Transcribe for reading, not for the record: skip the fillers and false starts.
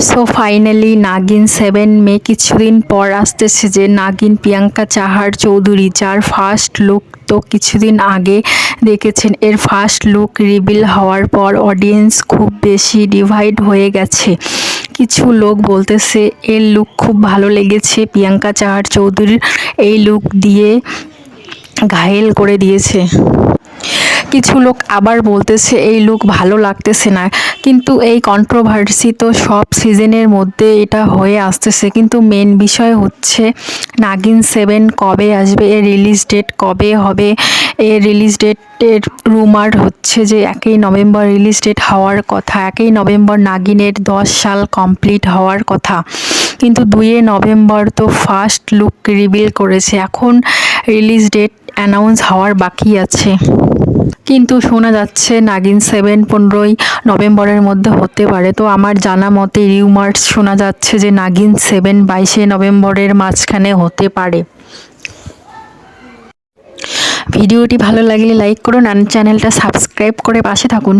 So finally নাগিন 7 মে কিছুদিন পর আসতেছে, যে নাগিন প্রিয়াঙ্কা চাহার চৌধুরী, যার ফার্স্ট লুক তো কিছুদিন আগে দেখেছেন। এর ফার্স্ট লুক রিভিল হওয়ার পর অডিয়েন্স খুব বেশি ডিভাইড হয়ে গেছে। কিছু লোক বলতেছে এর লুক খুব ভালো লেগেছে, প্রিয়াঙ্কা চাহার চৌধুরীর এই লুক দিয়ে ঘায়েল করে দিয়েছে। কিছু লোক আবার বলতেছে এই লুক ভালো লাগতেছে না। কিন্তু এই কন্ট্রোভার্সি তো সব সিজনের মধ্যে এটা হয়ে আসতেছে, কিন্তু মেন বিষয় হচ্ছে নাগিন 7 কবে আসবে, এর রিলিজ ডেট কবে হবে। এর রিলিজ ডেটের রুমার হচ্ছে যে 1 নভেম্বর রিলিজ ডেট হওয়ার কথা। 1 নভেম্বর নাগিনের 10 সাল কমপ্লিট হওয়ার কথা, কিন্তু 2 নভেম্বর তো ফার্স্ট লুক রিভিল করেছে। এখন রিলিজ ডেট অ্যানাউন্স হওয়ার বাকি আছে, কিন্তু শোনা যাচ্ছে নাগিন 7 15 নভেম্বরের মধ্যে হতে পারে। তো আমার জানা মতে রিউমার্স শোনা যাচ্ছে যে নাগিন 7 22 নভেম্বরের মাঝখানে হতে পারে। ভিডিওটি ভালো লাগলে লাইক করুন আর চ্যানেলটা সাবস্ক্রাইব করে পাশে থাকুন।